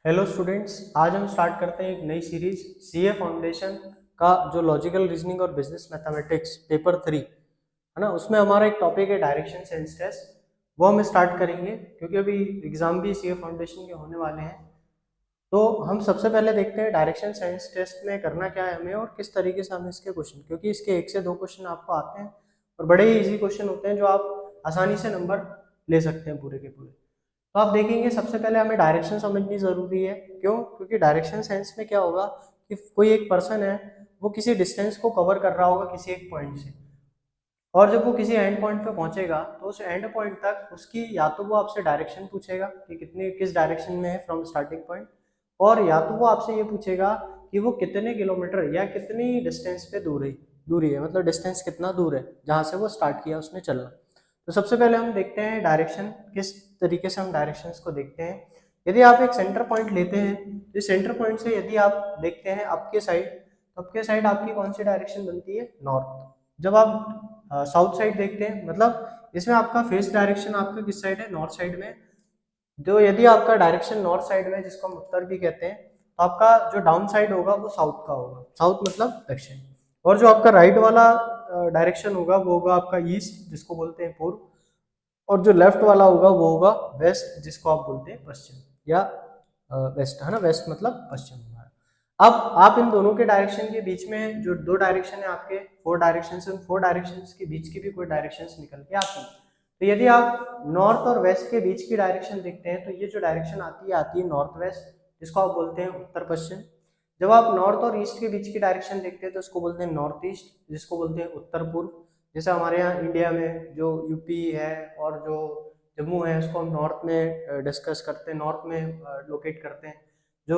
Hello students, आज हम start करते हैं एक नई सीरीज सीए फाउंडेशन का जो लॉजिकल रीजनिंग और बिजनेस मैथमेटिक्स पेपर 3 है ना। उसमें हमारा एक टॉपिक है डायरेक्शन सेंस टेस्ट। वो हम स्टार्ट करेंगे क्योंकि अभी एग्जाम भी सीए फाउंडेशन के होने वाले हैं। तो हम सबसे पहले देखते हैं डायरेक्शन सेंस टेस्ट में करना क्या है हमें और किस तरीके से हमें इसके क्वेश्चन, क्योंकि इसके 1 से 2 क्वेश्चन आपको आते हैं और बड़े ही ईजी क्वेश्चन होते हैं जो आप आसानी से नंबर ले सकते हैं पूरे के पूरे। तो आप देखेंगे सबसे पहले हमें डायरेक्शन समझनी जरूरी है। क्यों? क्योंकि डायरेक्शन सेंस में क्या होगा कि कोई एक पर्सन है, वो किसी डिस्टेंस को कवर कर रहा होगा किसी एक पॉइंट से, और जब वो किसी एंड पॉइंट पे पहुंचेगा तो उस एंड पॉइंट तक उसकी या तो वो आपसे डायरेक्शन पूछेगा कि कितने किस डायरेक्शन में है फ्रॉम स्टार्टिंग पॉइंट, और या तो वो आपसे ये पूछेगा कि वो कितने किलोमीटर या कितनी डिस्टेंस पे दूरी है, मतलब डिस्टेंस कितना दूर है जहाँ से वो स्टार्ट किया उसने चलना। तो सबसे पहले हम देखते हैं डायरेक्शन किस तरीके से हम डायरेक्शंस को देखते हैं। यदि आप एक सेंटर पॉइंट लेते हैं तो सेंटर पॉइंट से यदि आप देखते हैं आपके साइड, तो आपके साइड आपकी कौन सी डायरेक्शन बनती है? नॉर्थ। जब आप साउथ साइड देखते हैं, मतलब इसमें आपका फेस डायरेक्शन आपका किस साइड है? नॉर्थ साइड में। जो यदि आपका डायरेक्शन नॉर्थ साइड में जिसको हम उत्तर भी कहते हैं, तो आपका जो डाउन साइड होगा वो साउथ का होगा, साउथ मतलब दक्षिण। और जो आपका राइट वाला डायरेक्शन होगा वो होगा आपका ईस्ट जिसको बोलते हैं पूर्व, और जो लेफ्ट वाला होगा वो होगा वेस्ट जिसको आप बोलते हैं पश्चिम, या वेस्ट, है ना। वेस्ट मतलब पश्चिम हमारा। अब आप इन दोनों के डायरेक्शन के बीच में जो दो डायरेक्शन है आपके, 4 डायरेक्शन है, उन 4 डायरेक्शन के बीच की भी कोई डायरेक्शन निकल के आती है। तो यदि आप नॉर्थ और वेस्ट के बीच की डायरेक्शन देखते हैं तो ये जो डायरेक्शन आती है नॉर्थ वेस्ट, जिसको आप बोलते हैं उत्तर पश्चिम। जब आप नॉर्थ और ईस्ट के बीच की डायरेक्शन देखते हैं तो उसको बोलते हैं नॉर्थ ईस्ट, जिसको बोलते हैं उत्तर पूर्व। जैसे हमारे यहाँ इंडिया में जो यूपी है और जो जम्मू है उसको हम नॉर्थ में डिस्कस करते हैं, नॉर्थ में लोकेट करते हैं। जो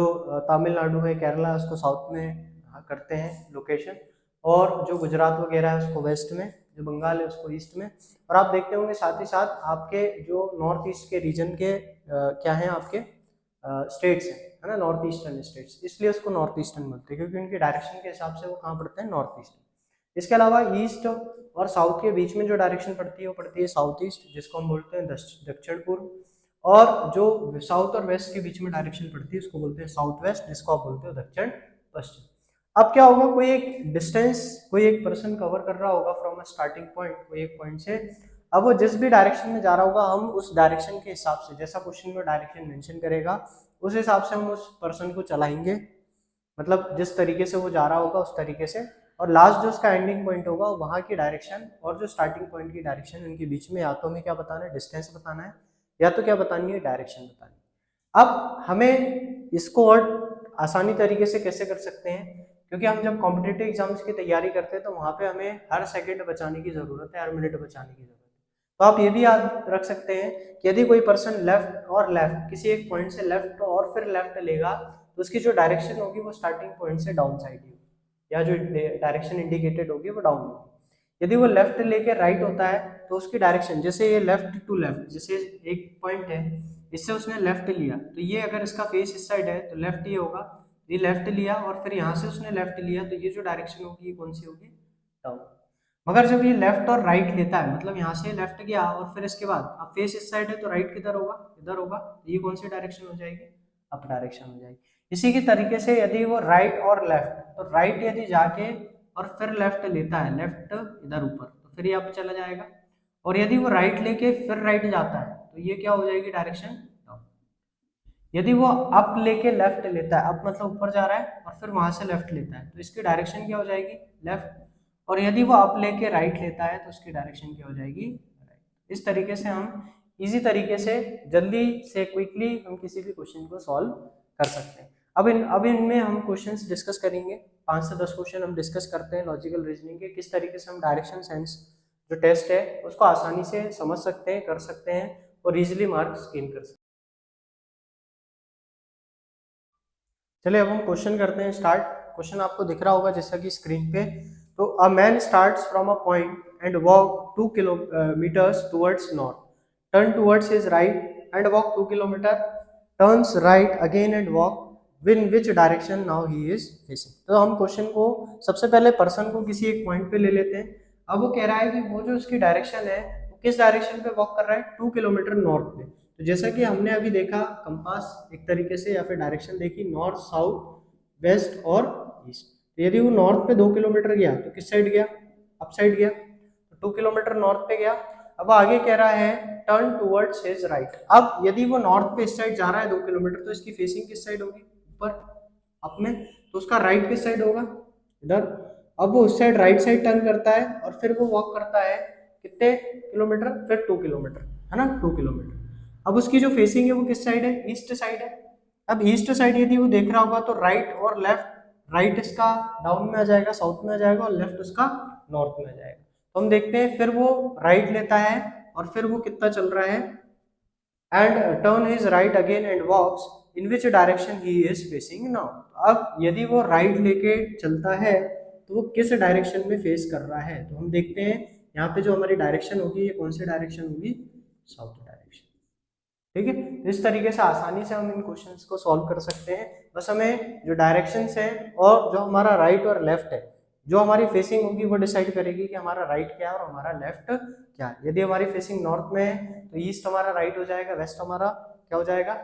तमिलनाडु है, केरला, उसको साउथ में करते हैं लोकेशन, और जो गुजरात वगैरह है उसको वेस्ट में, जो बंगाल है उसको ईस्ट में। और आप देखते होंगे साथ ही साथ आपके जो नॉर्थ ईस्ट के रीजन के क्या हैं आपके स्टेट्स हैं, है ना, नॉर्थ ईस्टर्न स्टेट्स, इसलिए उसको नॉर्थ ईस्टर्न बोलते हैं क्योंकि उनके डायरेक्शन के हिसाब से वो कहाँ पड़ते हैं? North east. इसके अलावा ईस्ट और साउथ के बीच में जो डायरेक्शन पड़ती है वो पड़ती है साउथ ईस्ट, जिसको हम बोलते हैं दक्षिण पूर्व। और जो साउथ और वेस्ट के बीच में डायरेक्शन पड़ती है उसको बोलते हैं साउथ वेस्ट, जिसको आप बोलते हो दक्षिण पश्चिम। अब क्या होगा, कोई एक डिस्टेंस कोई एक पर्सन कवर कर रहा होगा फ्रॉम अ स्टार्टिंग पॉइंट, कोई एक पॉइंट से। अब वो जिस भी डायरेक्शन में जा रहा होगा, हम उस डायरेक्शन के हिसाब से, जैसा क्वेश्चन में डायरेक्शन मेंशन करेगा उस हिसाब से हम उस पर्सन को चलाएंगे, मतलब जिस तरीके से वो जा रहा होगा उस तरीके से। और लास्ट जो उसका एंडिंग पॉइंट होगा वहां की डायरेक्शन और जो स्टार्टिंग पॉइंट की डायरेक्शन, इनके बीच में या तो हमें क्या बताना है? डिस्टेंस बताना है, या तो क्या बतानी है? डायरेक्शन बतानी है। अब हमें इसको और आसानी तरीके से कैसे कर सकते हैं, क्योंकि हम जब कॉम्पिटिटिव एग्जाम्स की तैयारी करते हैं तो वहां पे हमें हर सेकंड बचाने की जरूरत है, हर मिनट बचाने की जरूरत है। तो आप ये भी याद रख सकते हैं कि यदि कोई पर्सन लेफ्ट किसी एक पॉइंट से लेफ्ट और फिर लेफ्ट लेगा तो उसकी जो डायरेक्शन होगी वो स्टार्टिंग पॉइंट से डाउन साइड ही होगी, या जो डायरेक्शन इंडिकेटेड होगी वो डाउन होगी। यदि वो लेफ्ट लेके राइट होता है तो उसकी डायरेक्शन, जैसे ये लेफ्ट टू लेफ्ट, जैसे एक पॉइंट है इससे उसने लेफ्ट लिया, तो ये अगर इसका फेस इस साइड है तो लेफ्ट ये होगा। ये लेफ्ट लिया और फिर यहाँ से उसने लेफ्ट लिया, तो ये जो डायरेक्शन होगी ये कौन सी होगी? डाउन। मगर जब ये लेफ्ट और राइट लेता है, मतलब यहाँ से लेफ्ट गया और फिर इसके बाद अब फेस इस साइड है तो राइट किधर होगा? इधर होगा, तो ये कौन सी डायरेक्शन हो जाएगी? अप डायरेक्शन हो जाएगी। इसी की तरीके से यदि वो राइट और लेफ्ट, तो राइट यदि जाके और फिर लेफ्ट लेता है, लेफ्ट इधर ऊपर, तो फिर ये अप चला जाएगा। और यदि वो राइट लेके फिर राइट जाता है तो ये क्या हो जाएगी? Direction down. यदि वो अप लेके लेफ्ट लेता है, अप मतलब ऊपर जा रहा है और फिर वहां से लेफ्ट लेता है, तो इसकी डायरेक्शन क्या हो जाएगी? लेफ्ट। और यदि वो अप लेके राइट लेता है तो उसकी डायरेक्शन क्या हो जाएगी? राइट। इस तरीके से हम इजी तरीके से जल्दी से क्विकली हम किसी भी क्वेश्चन को सॉल्व कर सकते हैं। अब इनमें हम क्वेश्चंस डिस्कस करेंगे, 5 से 10 क्वेश्चन हम डिस्कस करते हैं लॉजिकल रीजनिंग के, किस तरीके से हम डायरेक्शन सेंस जो टेस्ट है उसको आसानी से समझ सकते हैं, कर सकते हैं और इजिली मार्क्स गेन कर सकते हैं। चलिए अब हम क्वेश्चन करते हैं स्टार्ट। क्वेश्चन आपको दिख रहा होगा जैसा कि स्क्रीन पे। तो a man starts from a point and walk 2 kilometres towards north, turn towards his right and walk 2 kilometre, turns right again and walk, win which direction now he is facing. तो हम question को सबसे पहले person को किसी एक point पे ले लेते हैं। अब वो कह रहा है कि वो जो उसकी डायरेक्शन है वो किस डायरेक्शन पे वॉक कर रहा है? 2 किलोमीटर नॉर्थ पे। तो जैसा कि हमने अभी देखा कंपास एक तरीके से या फिर डायरेक्शन देखी नॉर्थ साउथ वेस्ट और ईस्ट। तो यदि वो नॉर्थ पे 2 किलोमीटर गया तो किस साइड गया, अप साइड गया, तो 2 किलोमीटर नॉर्थ पे गया। अब आगे कह रहा है टर्न टुवर्ड्स हिज राइट। अब यदि वो नॉर्थ पे इस साइड जा रहा है 2 किलोमीटर तो इसकी फेसिंग किस साइड होगी, ऊपर अप में, तो उसका राइट किस साइड होगा, इधर। अब वो उस साइड राइट साइड टर्न करता है और फिर वो वॉक करता है कितने किलोमीटर, फिर 2 किलोमीटर, है ना, 2 किलोमीटर। अब उसकी जो फेसिंग है वो किस साइड है, ईस्ट साइड है। अब ईस्ट साइड यदि वो देख रहा होगा तो राइट और लेफ्ट, राइट इसका डाउन में आ जाएगा, साउथ में आ जाएगा, और लेफ्ट उसका नॉर्थ में आ जाएगा। तो हम देखते हैं फिर वो राइट लेता है और फिर वो कितना चल रहा है, and turn his right again and walks in which direction he is facing now. अब यदि वो राइट लेके चलता है तो वो किस डायरेक्शन में फेस कर रहा है, तो हम देखते हैं यहाँ पे जो हमारी डायरेक्शन होगी ये कौन सी डायरेक्शन होगी, साउथ डायरेक्शन। ठीक है, तो इस तरीके से आसानी से हम इन क्वेश्चंस को सॉल्व कर सकते हैं। बस हमें जो डायरेक्शंस है और जो हमारा राइट और लेफ्ट है, जो हमारी फेसिंग होगी वो डिसाइड करेगी कि हमारा राइट क्या है और हमारा लेफ्ट क्या है। यदि हमारी फेसिंग नॉर्थ में है तो ईस्ट हमारा राइट हो जाएगा, वेस्ट हमारा क्या हो जाएगा,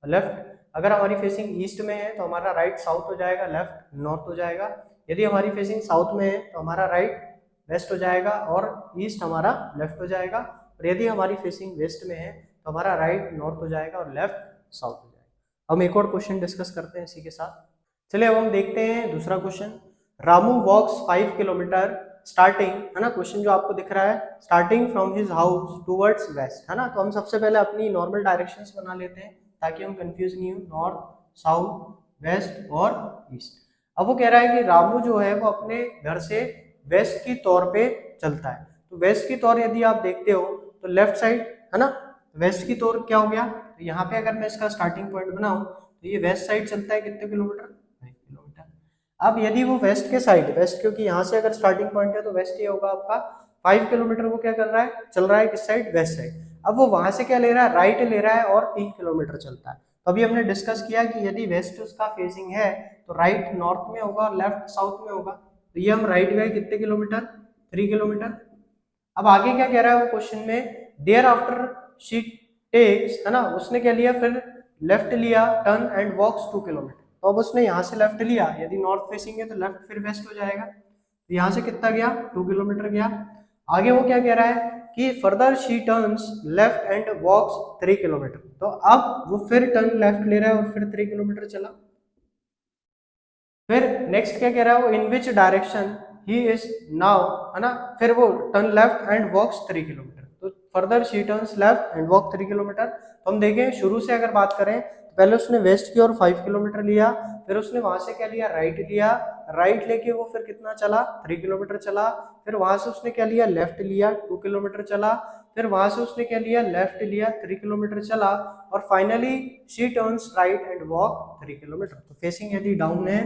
लेफ्ट। अगर हमारी फेसिंग ईस्ट में है तो हमारा राइट साउथ हो जाएगा, लेफ्ट नॉर्थ हो जाएगा। यदि हमारी फेसिंग साउथ में है तो हमारा राइट वेस्ट हो जाएगा और ईस्ट हमारा लेफ्ट हो जाएगा। और यदि हमारी फेसिंग वेस्ट में है तो हमारा राइट नॉर्थ हो जाएगा और लेफ्ट साउथ हो जाएगा। हम एक और क्वेश्चन डिस्कस करते हैं इसी के साथ। चलिए अब हम देखते हैं दूसरा क्वेश्चन। रामू वॉक्स 5 किलोमीटर स्टार्टिंग, है ना, क्वेश्चन जो आपको दिख रहा है, starting from his house towards waste, है ना। तो हम सबसे पहले अपनी नॉर्मल डायरेक्शंस बना लेते हैं ताकि हम कंफ्यूज नहीं हो, नॉर्थ साउथ वेस्ट और ईस्ट। अब वो कह रहा है कि रामू जो है वो अपने घर से वेस्ट की तौर पे चलता है। तो वेस्ट की तौर यदि आप देखते हो तो लेफ्ट साइड, है ना, वेस्ट की तौर क्या हो गया, तो यहाँ पे अगर मैं इसका स्टार्टिंग पॉइंट बनाऊं तो ये वेस्ट साइड चलता है कितने किलोमीटर, 5 किलोमीटर। अब यदि वो वेस्ट के साइड, वेस्ट क्योंकि यहाँ से अगर स्टार्टिंग पॉइंट है तो वेस्ट ही होगा आपका, 5 किलोमीटर वो क्या कर रहा है, चल रहा है किस साइड, वेस्ट साइड। अब वो वहां से क्या ले रहा है, राइट ले रहा है और 3 किलोमीटर चलता है। तो अभी हमने डिस्कस किया कि यदि वेस्ट उसका फेसिंग है तो राइट नॉर्थ में होगा और लेफ्ट साउथ में होगा। तो ये हम राइट गए कितने किलोमीटर, 3 किलोमीटर। अब आगे क्या कह रहा है वो क्वेश्चन में, देयर आफ्टर शी टेक्स, है ना, उसने क्या लिया, फिर लेफ्ट लिया, टर्न एंड वॉक्स 2 किलोमीटर। तो अब उसने यहाँ से लेफ्ट लिया, यदि नॉर्थ फेसिंग है तो लेफ्ट फिर वेस्ट हो जाएगा। तो यहाँ से कितना गया, 2 किलोमीटर गया। आगे वो क्या कह रहा है कि further she turns left and walks 3 kilometre. तो अब वो फिर टर्न लेफ्ट ले रहा है और फिर 3 किलोमीटर चला। फिर नेक्स्ट क्या कह रहा है वो, in which direction he is now, है ना, फिर वो turn left and walks 3 kilometre. तो further she turns left and walk 3 kilometre. तो हम देखें शुरू से अगर बात करें तो पहले उसने वेस्ट की ओर 5 किलोमीटर लिया, फिर उसने वहां से क्या लिया, राइट लिया, राइट लेके वो फिर कितना चला, 3 किलोमीटर चला। फिर वहां से उसने क्या लिया, लेफ्ट लिया, 2 किलोमीटर चला। फिर वहां से उसने क्या लिया, लेफ्ट लिया, 3 किलोमीटर चला। और finally she turns right and walk 3 kilometre. तो फेसिंग यदि डाउन है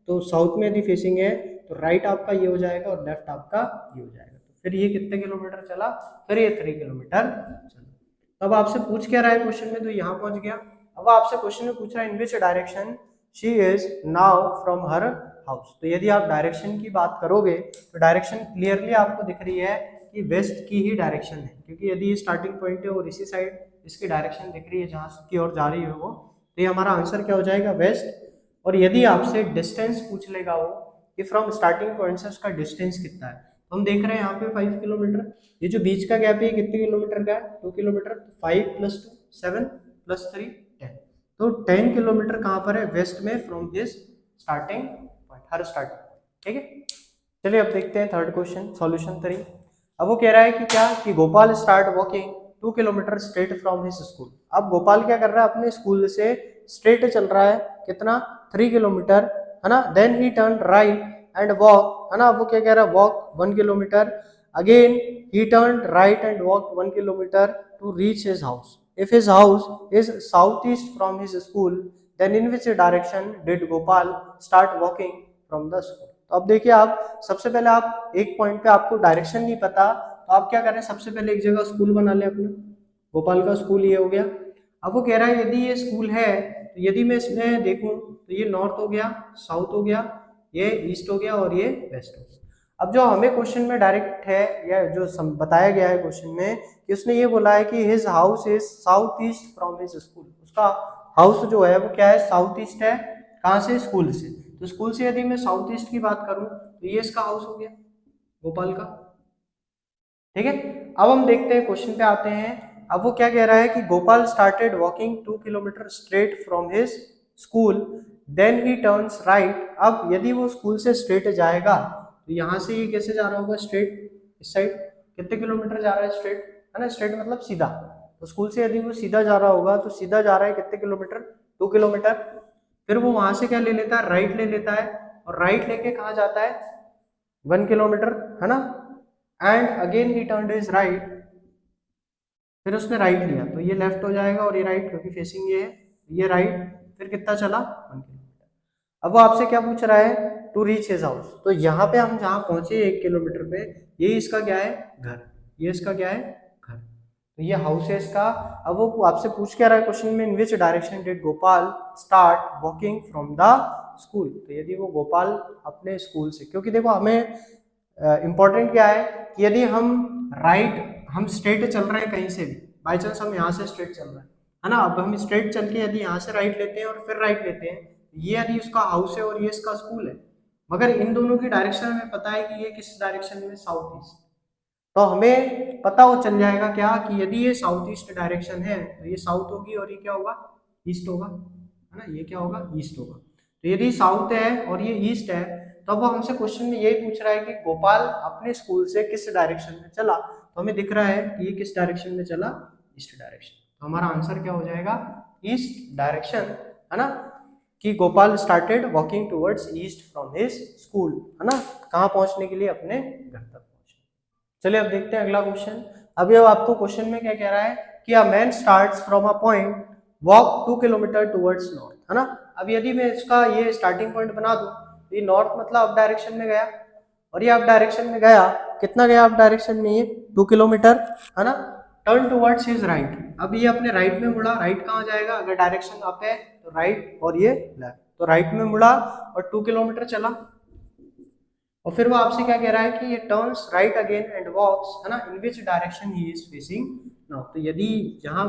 तो साउथ में यदि फेसिंग है तो राइट आपका ये हो जाएगा और लेफ्ट आपका ये हो जाएगा। तो फिर ये कितने किलोमीटर चला, फिर ये 3 किलोमीटर चला। अब आपसे पूछ क्या रहा है क्वेश्चन में, तो यहाँ पहुंच गया। अब आपसे क्वेश्चन में पूछ रहा है in which direction she is now from her house. तो यदि आप डायरेक्शन की बात करोगे तो डायरेक्शन क्लियरली आपको दिख रही है कि वेस्ट की ही डायरेक्शन है, क्योंकि यदि ये स्टार्टिंग पॉइंट है और इसी साइड इसकी डायरेक्शन दिख रही है जहाँ की ओर जा रही है वो, तो ये हमारा आंसर क्या हो जाएगा, वेस्ट। और यदि आपसे डिस्टेंस पूछ लेगा वो कि फ्रॉम स्टार्टिंग पॉइंट से उसका डिस्टेंस कितना है, तो हम देख रहे हैं यहाँ पे 5 किलोमीटर। ये जो बीच का गैप है कितने किलोमीटर का है, 2 किलोमीटर। 5 + 2 7 + 3 10। तो 10 किलोमीटर कहाँ पर है, वेस्ट में, from this starting point, her starting point. ठीक है, चलिए अब देखते हैं थर्ड क्वेश्चन, सॉल्यूशन 3। अब वो कह रहा है कि क्या, कि Gopal start walking 2 kilometre straight from his school. अब गोपाल क्या कर रहा है, अपने स्कूल से स्ट्रेट चल रहा है, कितना, 3 किलोमीटर, है ना। Then he turn right and walk, है ना, वो क्या कह रहा है, walk 1 kilometre. Again he turn right and walk 1 kilometre to reach his house. If his house is south east from his school then in which direction did Gopal start walking from the school. तो अब देखिए, आप सबसे पहले आप एक point पे आपको डायरेक्शन नहीं पता तो आप क्या करें, सबसे पहले एक जगह स्कूल बना ले अपना, गोपाल का स्कूल ये हो गया। अब वो कह रहा है यदि ये स्कूल है तो यदि मैं इसमें देखूं तो ये नॉर्थ हो गया, साउथ हो गया, ये ईस्ट हो गया और ये वेस्ट हो गया। अब जो हमें क्वेश्चन में डायरेक्ट है या जो बताया गया है क्वेश्चन में कि उसने ये बोला है कि his house is south east from his school, उसका हाउस जो है वो क्या है, साउथ ईस्ट है, कहाँ से, स्कूल से। तो स्कूल से यदि मैं साउथ ईस्ट की बात करूं तो ये इसका हाउस हो गया गोपाल का, ठीक है। अब हम देखते हैं क्वेश्चन पे आते हैं। अब वो क्या कह रहा है कि Gopal started walking 2 kilometre straight from his school, then he turns right. अब यदि वो स्कूल से स्ट्रेट जाएगा तो यहाँ से ये कैसे जा रहा होगा, स्ट्रेट इस साइड, कितने किलोमीटर जा रहा है स्ट्रेट, है ना, स्ट्रेट मतलब सीधा। तो स्कूल से यदि वो सीधा जा रहा होगा तो सीधा जा रहा है कितने किलोमीटर, 2 किलोमीटर। फिर वो वहां से क्या ले लेता है, राइट ले लेता है, और राइट लेके कहाँ जाता है, 1 किलोमीटर, है ना। And again he turned his right, फिर उसने राइट लिया तो ये लेफ्ट हो जाएगा और ये राइट, क्योंकि फेसिंग ये है, ये राइट। फिर कितना चला, 1 किलोमीटर। अब वो आपसे क्या पूछ रहा है, टू रीच हिज हाउस। तो यहाँ पे हम जहाँ पहुंचे 1 किलोमीटर पे, ये इसका क्या है, घर, ये इसका क्या है, घर। तो ये हाउस है इसका। अब वो आपसे पूछ क्या रहा है क्वेश्चन में, in which direction did Gopal start walking from the school. तो यदि वो गोपाल अपने स्कूल से, क्योंकि देखो हमें इंपॉर्टेंट क्या है कि यदि हम स्ट्रेट चल रहे हैं कहीं से भी, बाई चांस हम यहाँ से स्ट्रेट चल रहे हैं, है ना, अब हम स्ट्रेट चल के यदि यहाँ से राइट लेते हैं और फिर राइट लेते हैं, ये यदि उसका हाउस है और ये इसका स्कूल है, मगर इन दोनों की डायरेक्शन हमें पता है कि ये किस डायरेक्शन में, साउथ ईस्ट। तो हमें पता हो चल जाएगा क्या कि यदि ये साउथ ईस्ट डायरेक्शन है तो ये साउथ होगी और ये क्या होगा, ईस्ट होगा, है ना, ये क्या होगा, ईस्ट होगा। तो यदि साउथ है और ये ईस्ट है तो अब वो हमसे क्वेश्चन में यही पूछ रहा है कि गोपाल अपने स्कूल से किस डायरेक्शन में चला। तो हमें दिख रहा है कि ये किस डायरेक्शन में चला, ईस्ट डायरेक्शन। तो हमारा आंसर क्या हो जाएगा, ईस्ट डायरेक्शन, है ना, कि Gopal started walking towards east from his school, है ना, कहाँ पहुंचने के लिए, अपने घर तक पहुंचने। चलिए अब देखते हैं अगला क्वेश्चन। अब ये आपको क्वेश्चन में क्या कह रहा है कि a man starts from a point, walk 2 kilometre towards north, है ना। अब यदि मैं इसका ये स्टार्टिंग पॉइंट बना दूं, ये नॉर्थ मतलब अप डायरेक्शन में गया, और ये अप डायरेक्शन में गया, कितना गया अप डायरेक्शन में, ये 2 किलोमीटर, है ना। टर्न टुवर्ड्स हिज राइट, अब ये अपने राइट में मुड़ा, राइट कहाँ जाएगा, अगर डायरेक्शन अप है तो राइट, और ये लेफ्ट, तो राइट में मुड़ा और 2 किलोमीटर चला। और फिर वो आपसे क्या कह रहा है कि ये turns right again and walks, है ना, in which direction he is facing now. तो यदि जहां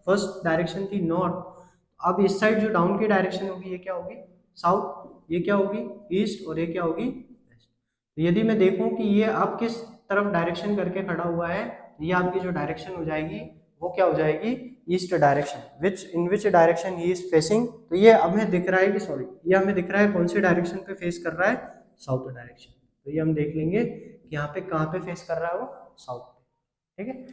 फर्स्ट डायरेक्शन थी नॉर्थ, अब इस साइड जो डाउन की डायरेक्शन होगी ये क्या होगी, साउथ, ये क्या होगी, ईस्ट, और ये क्या होगी, वेस्ट। तो यदि मैं देखूं कि ये अब किस तरफ डायरेक्शन करके खड़ा हुआ है, तो ये आपकी जो डायरेक्शन हो जाएगी वो क्या हो जाएगी, east direction, which direction he is facing. तो ये हमें दिख रहा है कि सॉरी, ये हमें दिख रहा है कौन सी डायरेक्शन पे फेस कर रहा है, साउथ डायरेक्शन। तो ये हम देख लेंगे कि यहाँ पे कहाँ पे फेस कर रहा है वो, साउथ पे, ठीक है।